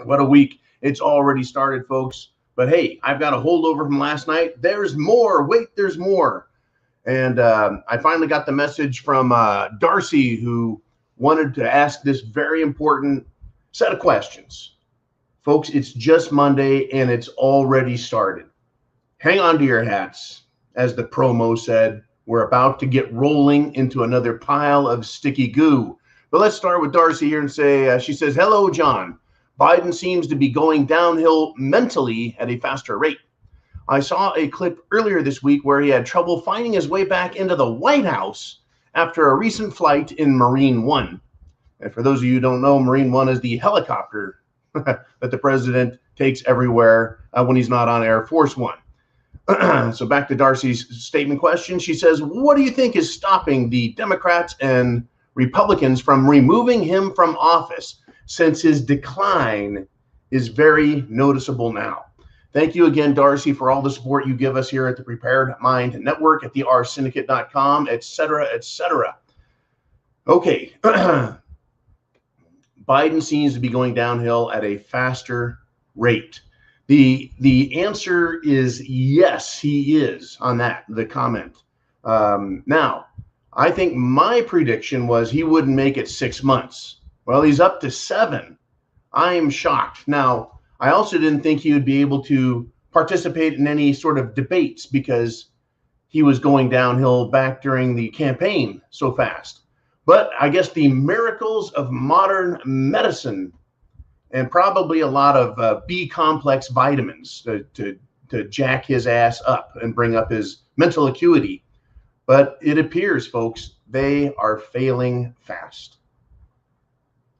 What a week. It's already started, folks. But hey, I've got a holdover from last night. There's more. Wait, there's more. And I finally got the message from Darcy, who wanted to ask this very important set of questions. Folks, it's just Monday and it's already started. Hang on to your hats. As the promo said, we're about to get rolling into another pile of sticky goo. But let's start with Darcy here and say, she says, hello, John. Biden seems to be going downhill mentally at a faster rate. I saw a clip earlier this week where he had trouble finding his way back into the White House after a recent flight in Marine One. And for those of you who don't know, Marine One is the helicopter that the president takes everywhere when he's not on Air Force One. So back to Darcy's statement question. She says, what do you think is stopping the Democrats and Republicans from removing him from office, since his decline is very noticeable now? Thank you again, Darcy, for all the support you give us here at the Prepared Mind Network, at theRsyndicate.com, etc., etc. Okay. Biden seems to be going downhill at a faster rate. The answer is yes, he is on that, the comment. Now, I think my prediction was he wouldn't make it 6 months. Well, he's up to 7. I am shocked. Now, I also didn't think he would be able to participate in any sort of debates because he was going downhill back during the campaign so fast. But I guess the miracles of modern medicine and probably a lot of B-complex vitamins to jack his ass up and bring up his mental acuity. But it appears, folks, they are failing fast.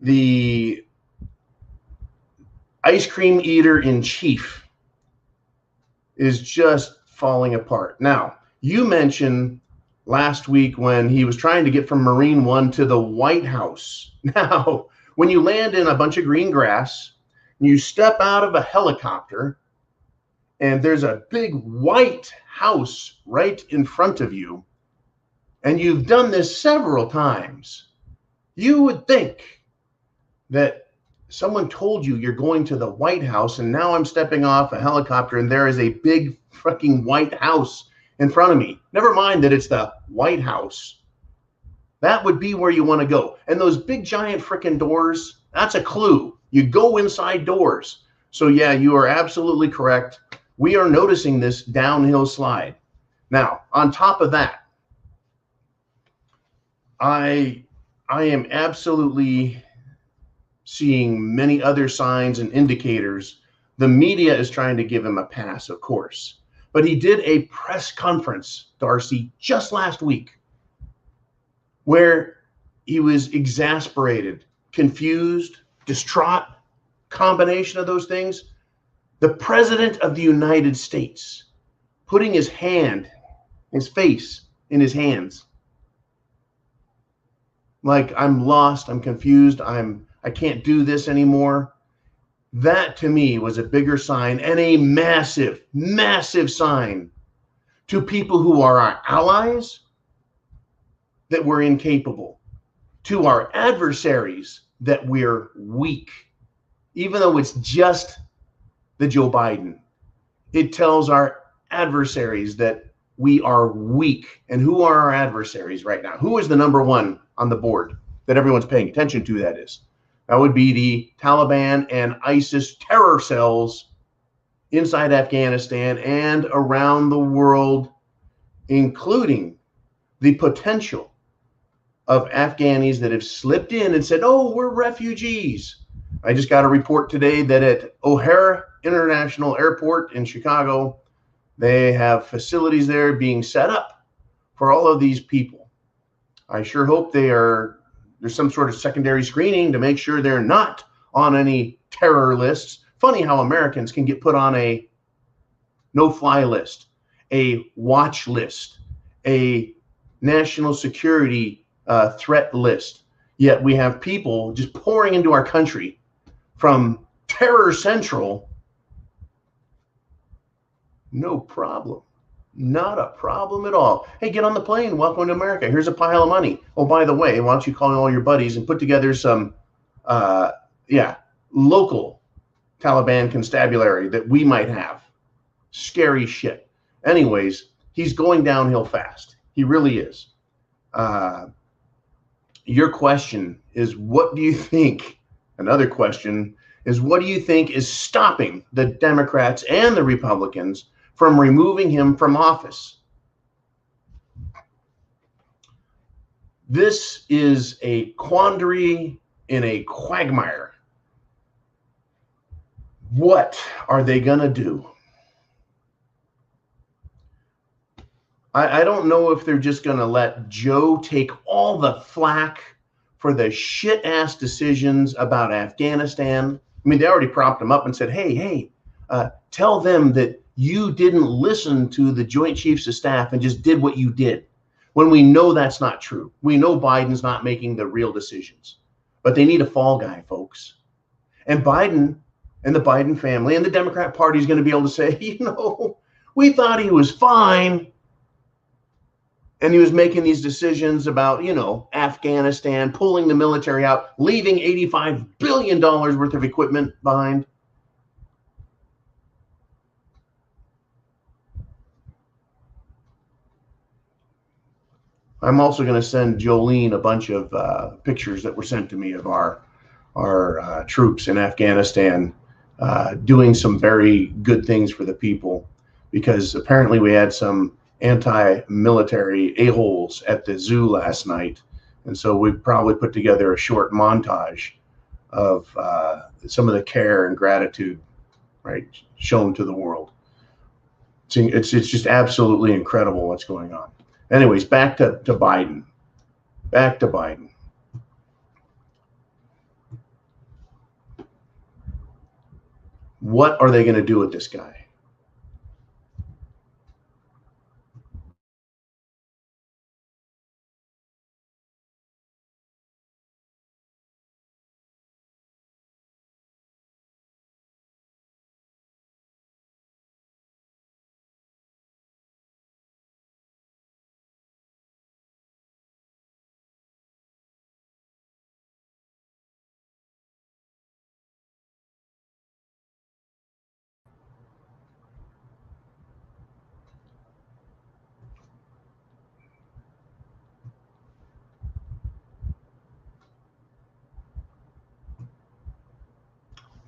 The ice cream eater in chief is just falling apart. Now, you mentioned last week when he was trying to get from Marine One to the White House. Now, when you land in a bunch of green grass, you step out of a helicopter, and there's a big white house right in front of you, and you've done this several times, you would think that someone told you you're going to the White House, and now I'm stepping off a helicopter and there is a big fucking white house in front of me. Never mind that it's the White House. That would be where you want to go. And those big giant freaking doors, that's a clue. You go inside doors. So yeah, you are absolutely correct. We are noticing this downhill slide. Now, on top of that, I am absolutely seeing many other signs and indicators. The media is trying to give him a pass, of course. But he did a press conference, Darcy, just last week, where he was exasperated, confused, distraught, combination of those things. The President of the United States putting his hand, his face in his hands. Like, I'm lost, I'm confused, I can't do this anymore. That to me was a bigger sign, and a massive, massive sign to people who are our allies that we're incapable, to our adversaries that we're weak. Even though it's just the Joe Biden, it tells our adversaries that we are weak. And who are our adversaries right now? Who is the number one on the board that everyone's paying attention to, that is? That would be the Taliban and ISIS terror cells inside Afghanistan and around the world, including the potential of Afghanis that have slipped in and said, oh, we're refugees. I just got a report today that at O'Hare International Airport in Chicago, they have facilities there being set up for all of these people. I sure hope there's some sort of secondary screening to make sure they're not on any terror lists. Funny how Americans can get put on a no-fly list, a watch list, a national security threat list. Yet we have people just pouring into our country from Terror Central. No problem. Not a problem at all. Hey, get on the plane. Welcome to America. Here's a pile of money. Oh, by the way, why don't you call all your buddies and put together some yeah, local Taliban constabulary that we might have. Scary shit. Anyways, he's going downhill fast. He really is. Your question is, what do you think? Another question is, what do you think is stopping the Democrats and the Republicans from removing him from office? This is a quandary in a quagmire. What are they going to do? I don't know if they're just going to let Joe take all the flack for the shit-ass decisions about Afghanistan. I mean, they already propped him up and said, hey, tell them that you didn't listen to the Joint Chiefs of Staff and just did what you did. When we know that's not true. We know Biden's not making the real decisions. But they need a fall guy, folks. And Biden and the Biden family and the Democrat Party is going to be able to say, we thought he was fine. And he was making these decisions about, Afghanistan, pulling the military out, leaving $85 billion worth of equipment behind. I'm also going to send Jolene a bunch of pictures that were sent to me of our troops in Afghanistan doing some very good things for the people, because apparently we had some anti-military a-holes at the zoo last night. And so we probably put together a short montage of some of the care and gratitude, right, shown to the world. It's just absolutely incredible what's going on. Anyways, back to Biden. Back to Biden. What are they going to do with this guy?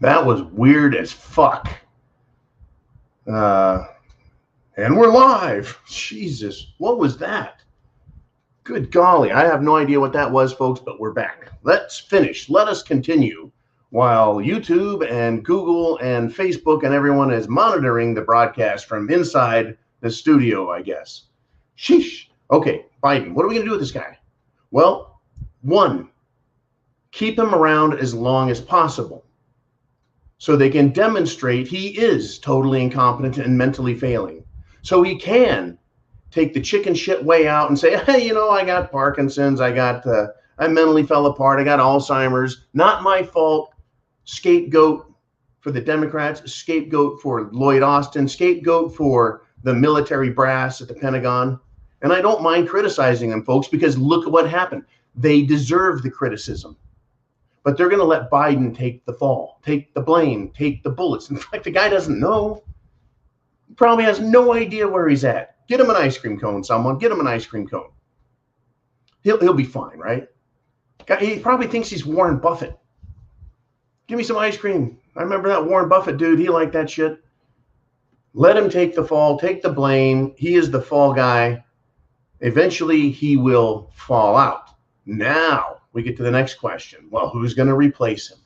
That was weird as fuck. And we're live. Jesus, what was that? Good golly, I have no idea what that was, folks, but we're back. Let's finish. Let us continue while YouTube and Google and Facebook and everyone is monitoring the broadcast from inside the studio, I guess. Sheesh. Okay, Biden, what are we going to do with this guy? Well, one, keep him around as long as possible so they can demonstrate he is totally incompetent and mentally failing. So he can take the chicken shit way out and say, hey, I got Parkinson's, I mentally fell apart, I got Alzheimer's, not my fault. Scapegoat for the Democrats, scapegoat for Lloyd Austin, scapegoat for the military brass at the Pentagon. And I don't mind criticizing them, folks, because look at what happened. They deserve the criticism. But they're going to let Biden take the fall, take the blame, take the bullets. In fact, the guy doesn't know. He probably has no idea where he's at. Get him an ice cream cone, someone. Get him an ice cream cone. He'll be fine, right? He probably thinks he's Warren Buffett. Give me some ice cream. I remember that Warren Buffett dude. He liked that shit. Let him take the fall, take the blame. He is the fall guy. Eventually, he will fall out. Now, we get to the next question. Well, who's going to replace him?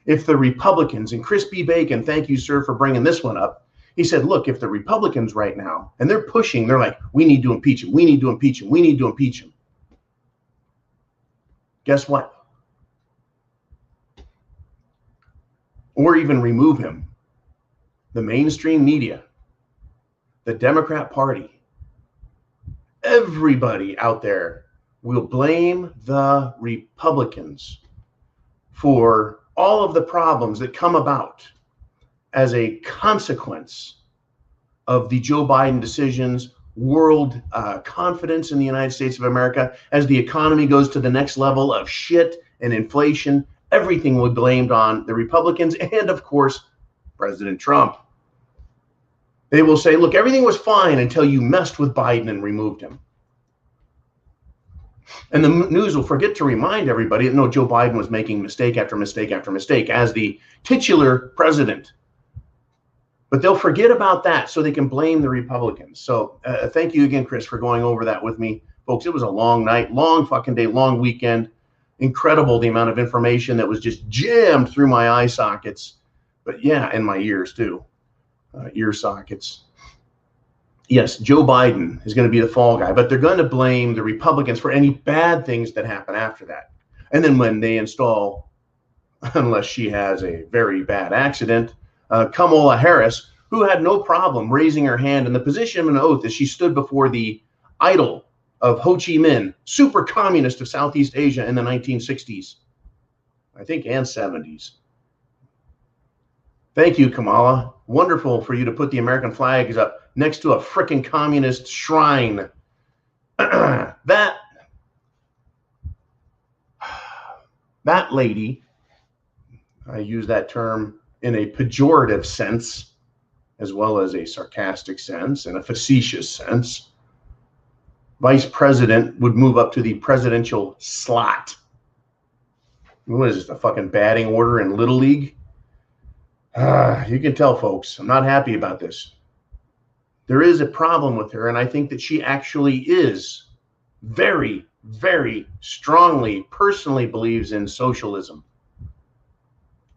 If the Republicans, and Chris B. Bacon, thank you, sir, for bringing this one up. He said, look, if the Republicans right now, and they're pushing, they're like, we need to impeach him. We need to impeach him. We need to impeach him. Guess what? Or even remove him. The mainstream media, the Democrat Party, everybody out there will blame the Republicans for all of the problems that come about as a consequence of the Joe Biden decisions, world confidence in the United States of America, as the economy goes to the next level of shit and inflation. Everything will be blamed on the Republicans and, of course, President Trump. They will say, look, everything was fine until you messed with Biden and removed him. And the news will forget to remind everybody that, no, Joe Biden was making mistake after mistake after mistake as the titular president. But they'll forget about that so they can blame the Republicans. So thank you again, Chris, for going over that with me. Folks, it was a long night, long fucking day, long weekend. Incredible the amount of information that was just jammed through my eye sockets. But yeah, and my ears too. Ear sockets. Yes, Joe Biden is going to be the fall guy, but they're going to blame the Republicans for any bad things that happen after that. And then when they install, unless she has a very bad accident, Kamala Harris, who had no problem raising her hand in the position of an oath as she stood before the idol of Ho Chi Minh, super communist of Southeast Asia in the 1960s, I think, and 70s. Thank you, Kamala. Wonderful for you to put the American flags up next to a frickin' communist shrine. That lady, I use that term in a pejorative sense, as well as a sarcastic sense and a facetious sense. Vice president would move up to the presidential slot. What is this, a fucking batting order in Little League? You can tell, folks, I'm not happy about this. There is a problem with her, and I think that she actually is very, very strongly, personally believes in socialism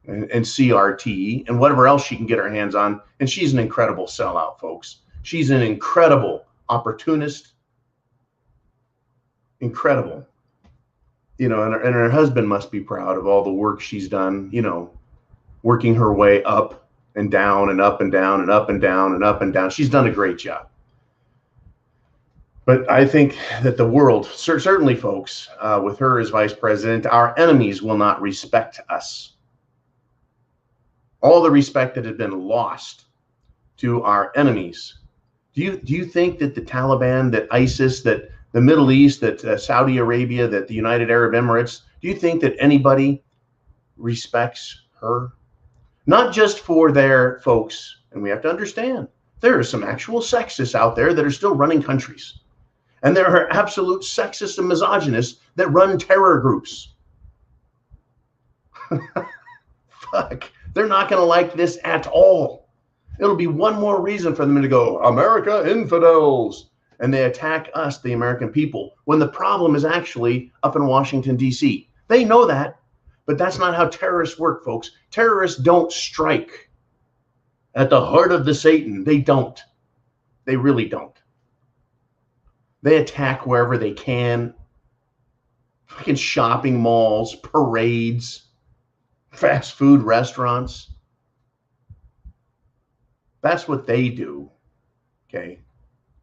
and CRT and whatever else she can get her hands on. And she's an incredible sellout, folks. She's an incredible opportunist. Incredible. You know, and her husband must be proud of all the work she's done, you know, working her way up and down and up and down and up and down and up and down. She's done a great job. But I think that the world, certainly, folks, with her as vice president, our enemies will not respect us. All the respect that had been lost to our enemies. Do you think that the Taliban, that ISIS, that the Middle East, that Saudi Arabia, that the United Arab Emirates, do you think that anybody respects her? Not just for their folks, and we have to understand, there are some actual sexists out there that are still running countries. And there are absolute sexists and misogynists that run terror groups. Fuck, they're not going to like this at all. It'll be one more reason for them to go, America infidels. And they attack us, the American people, when the problem is actually up in Washington, D.C. They know that. But that's not how terrorists work, folks. Terrorists don't strike at the heart of the Satan. They don't. They really don't. They attack wherever they can. Fucking shopping malls, parades, fast food restaurants. That's what they do, okay?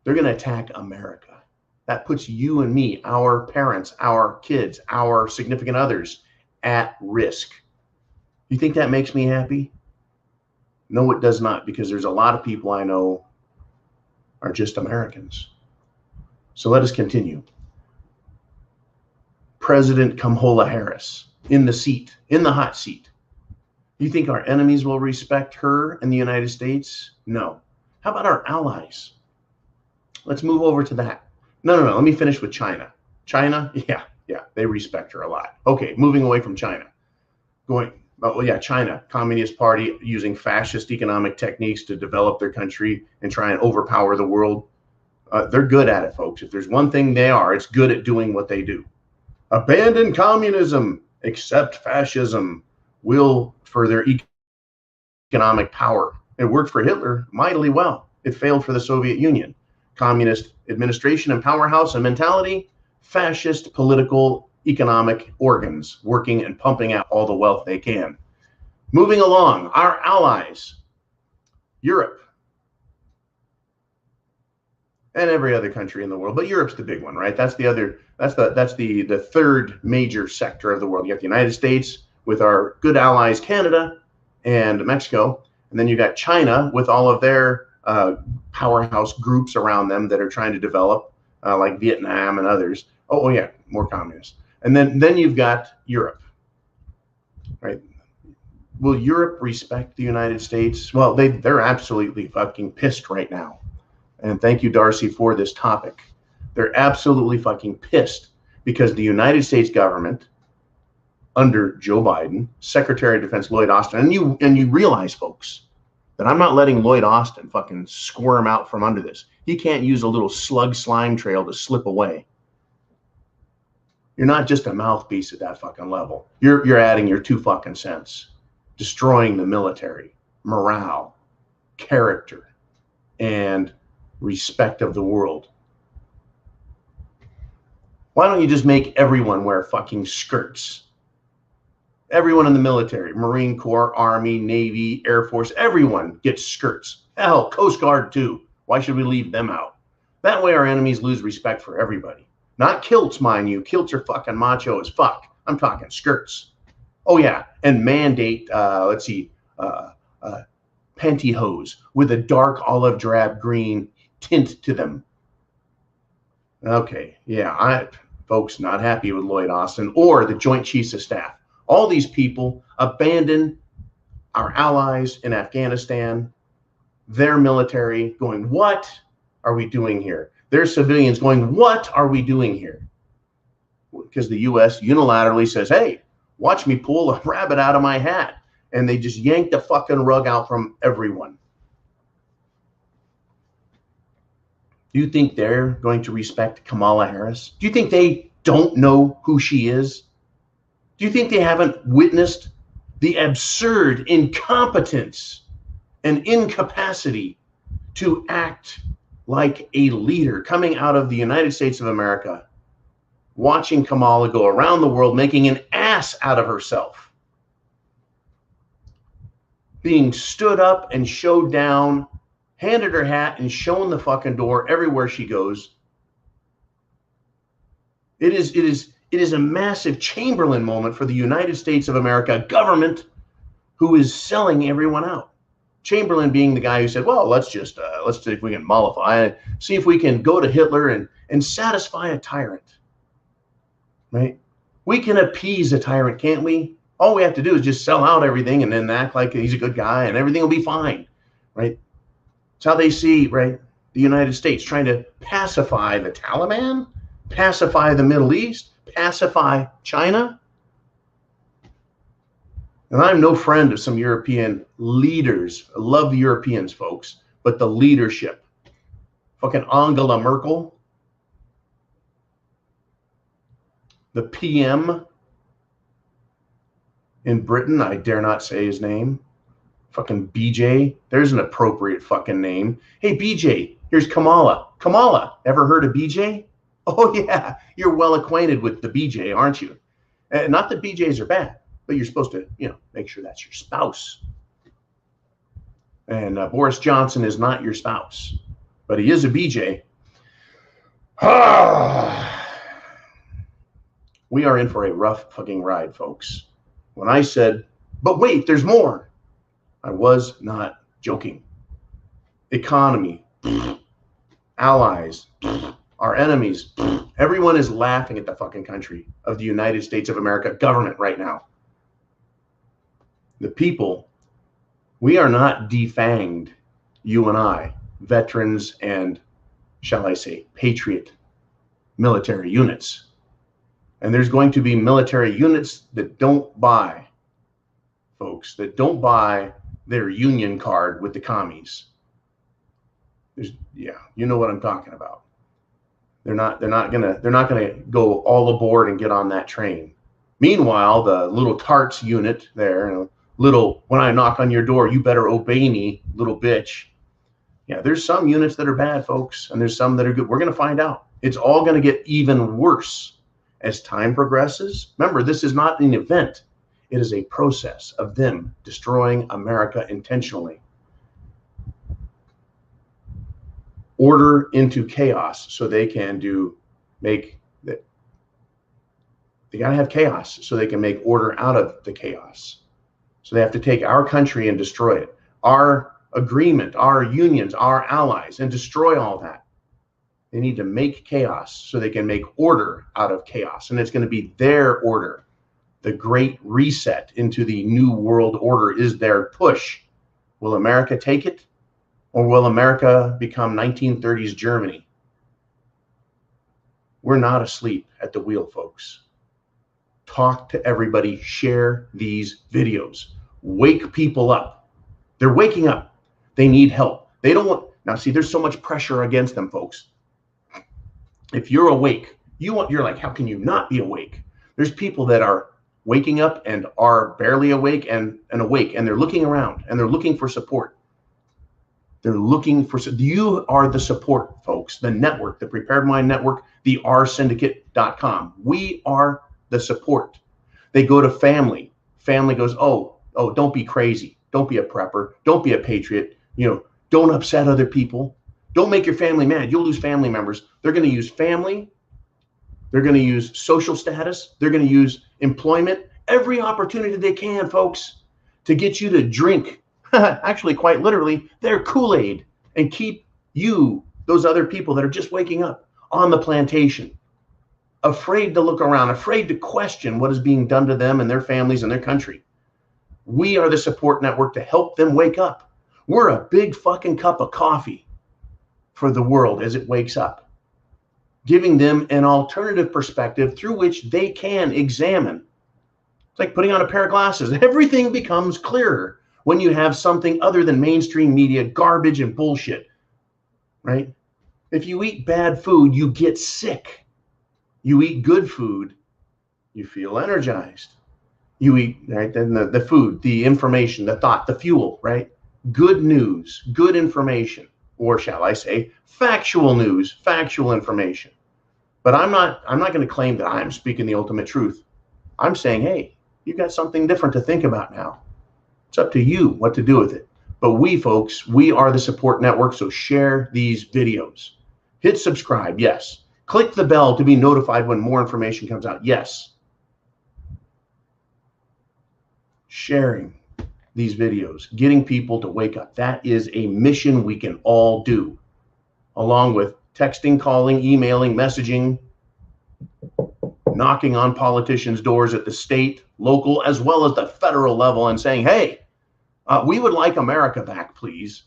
They're going to attack America. That puts you and me, our parents, our kids, our significant others, at risk. You think that makes me happy? No, it does not, because there's a lot of people I know are just Americans. So let us continue. President Kamala Harris in the seat, in the hot seat. You think our enemies will respect her in the United States? No. How about our allies? Let's move over to that. No. Let me finish with China. China, yeah, they respect her a lot. Okay, moving away from China. China, Communist Party using fascist economic techniques to develop their country and try and overpower the world. They're good at it, folks. If there's one thing they are, it's good at doing what they do. Abandon communism, accept fascism, will for their economic power. It worked for Hitler mightily well. It failed for the Soviet Union. Communist administration and powerhouse and mentality, fascist political economic organs working and pumping out all the wealth they can. Moving along, our allies, Europe, and every other country in the world, but Europe's the big one, right? That's the third major sector of the world. You have the United States with our good allies, Canada and Mexico, and then you got China with all of their powerhouse groups around them that are trying to develop, like Vietnam and others. Oh yeah, more communists. And then you've got Europe. right? Will Europe respect the United States? Well, they're absolutely fucking pissed right now. And thank you, Darcy, for this topic. They're absolutely fucking pissed because the United States government, under Joe Biden, Secretary of Defense Lloyd Austin, and you realize, folks, that I'm not letting Lloyd Austin fucking squirm out from under this. He can't use a little slug slime trail to slip away. You're not just a mouthpiece at that fucking level. You're adding your 2 fucking cents, destroying the military, morale, character, and respect of the world. Why don't you just make everyone wear fucking skirts? Everyone in the military, Marine Corps, Army, Navy, Air Force, everyone gets skirts. Hell, Coast Guard too. Why should we leave them out? That way our enemies lose respect for everybody. Not kilts, mind you. Kilts are fucking macho as fuck. I'm talking skirts. Oh yeah, and mandate, pantyhose with a dark olive drab green tint to them. Okay, yeah, folks not happy with Lloyd Austin or the Joint Chiefs of Staff. All these people abandon our allies in Afghanistan, their military going, what are we doing here? Their civilians going, what are we doing here? Because the U.S. unilaterally says, hey, watch me pull a rabbit out of my hat. And they just yank the fucking rug out from everyone. Do you think they're going to respect Kamala Harris? Do you think they don't know who she is? Do you think they haven't witnessed the absurd incompetence and incapacity to act like a leader coming out of the United States of America, watching Kamala go around the world, making an ass out of herself, being stood up and showed down, handed her hat and shown the fucking door everywhere she goes? It is a massive Chamberlain moment for the United States of America government, who is selling everyone out. Chamberlain being the guy who said, well, let's see if we can mollify, see if we can go to Hitler and satisfy a tyrant, right? We can appease a tyrant, can't we? All we have to do is just sell out everything and then act like he's a good guy and everything will be fine, right? It's how they see, right, the United States trying to pacify the Taliban, pacify the Middle East, pacify China. And I'm no friend of some European leaders. I love the Europeans, folks, but the leadership. Fucking Angela Merkel, the PM in Britain, I dare not say his name. Fucking BJ, there's an appropriate fucking name. Hey, BJ, here's Kamala. Kamala, ever heard of BJ? Oh, yeah, you're well acquainted with the BJ, aren't you? Not that BJs are bad, but you're supposed to, make sure that's your spouse. And Boris Johnson is not your spouse, but he is a BJ. We are in for a rough fucking ride, folks. When I said, but wait, there's more, I was not joking. Economy, allies, our enemies, everyone is laughing at the fucking country of the United States of America government right now. The people, we are not defanged, you and I, veterans and, shall I say, patriot military units. And there's going to be military units that don't buy, folks, that don't buy their union card with the commies. Yeah, you know what I'm talking about. They're not gonna go all aboard and get on that train. Meanwhile, the little tarts unit there, little, when I knock on your door, you better obey me, little bitch. Yeah, there's some units that are bad, folks, and there's some that are good. We're gonna find out. It's all gonna get even worse as time progresses. Remember, this is not an event. It is a process of them destroying America intentionally. Order into chaos so they can they got to have chaos so they can make order out of the chaos. So they have to take our country and destroy it, our agreement, our unions, our allies, and destroy all that. They need to make chaos so they can make order out of chaos. And it's going to be their order. The Great Reset into the New World Order is their push. Will America take it? Or will America become 1930s Germany? We're not asleep at the wheel, folks. Talk to everybody. Share these videos. Wake people up. They're waking up. They need help. They don't want... Now, see, there's so much pressure against them, folks. If you're awake, you're like, how can you not be awake? There's people that are waking up and are barely awake and awake, and they're looking around and they're looking for support. They're looking for... You are the support, folks. The network, the Prepared Mind Network, the rsyndicate.com. We are the support. They go to family. Family goes, oh, don't be crazy. Don't be a prepper. Don't be a patriot. Don't upset other people. Don't make your family mad. You'll lose family members. They're going to use family. They're going to use social status. They're going to use employment. Every opportunity they can, folks, to get you to drink, actually quite literally, their Kool-Aid, and keep you, those other people that are just waking up, on the plantation, afraid to look around, afraid to question what is being done to them and their families and their country. We are the support network to help them wake up. We're a big fucking cup of coffee for the world as it wakes up, giving them an alternative perspective through which they can examine. It's like putting on a pair of glasses. Everything becomes clearer when you have something other than mainstream media garbage and bullshit, right? If you eat bad food, you get sick. You eat good food, you feel energized. You eat, right, then the food, the information, the thought, the fuel, right? Good news, good information, or shall I say, factual news, factual information. But I'm not going to claim that I'm speaking the ultimate truth. I'm saying, hey, you've got something different to think about now. It's up to you what to do with it. But we, folks, we are the support network, so share these videos. Hit subscribe, yes. Click the bell to be notified when more information comes out, yes. Sharing these videos, getting people to wake up. That is a mission we can all do, along with texting, calling, emailing, messaging, knocking on politicians' doors at the state, local, as well as the federal level and saying, hey, we would like America back, please.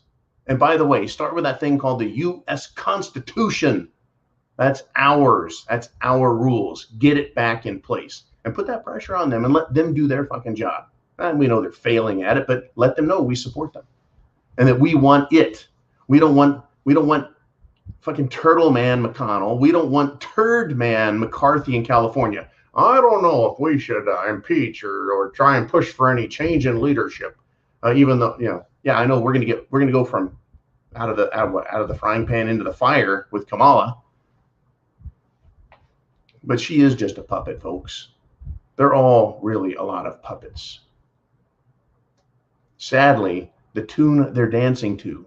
And by the way, start with that thing called the U.S. Constitution. That's ours. That's our rules. Get it back in place and put that pressure on them and let them do their fucking job. And we know they're failing at it, but let them know we support them and that we want it. We don't want fucking Turtle Man McConnell. We don't want Turd Man McCarthy in California. I don't know if we should impeach or try and push for any change in leadership. Even though, yeah, I know we're gonna go from out of the frying pan into the fire with Kamala, but she is just a puppet, folks. They're all really a lot of puppets. Sadly, the tune they're dancing to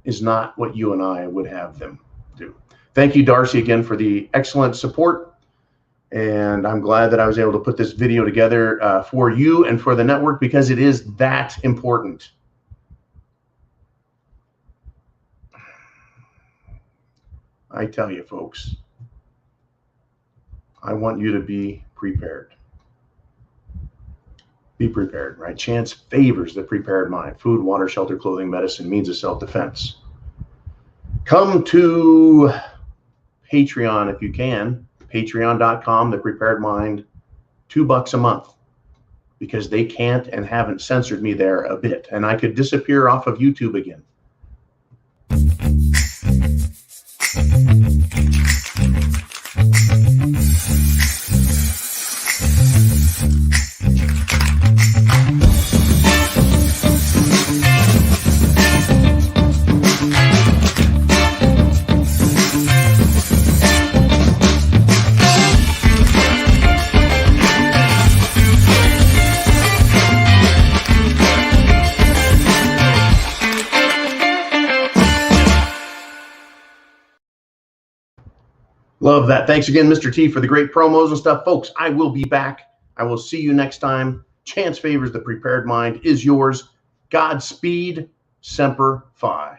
is not what you and I would have them do. Thank you, Darcy, again for the excellent support. And I'm glad that I was able to put this video together for you and for the network, because it is that important. I tell you, folks, I want you to be prepared. Be prepared, right? Chance favors the prepared mind. Food, water, shelter, clothing, medicine, means of self-defense. Come to Patreon if you can. Patreon.com, The Prepared Mind, $2 a month, because they can't and haven't censored me there a bit, and I could disappear off of YouTube again. Love that. Thanks again, Mr. T, for the great promos and stuff. Folks, I will be back. I will see you next time. Chance favors the prepared mind is yours. Godspeed. Semper Fi.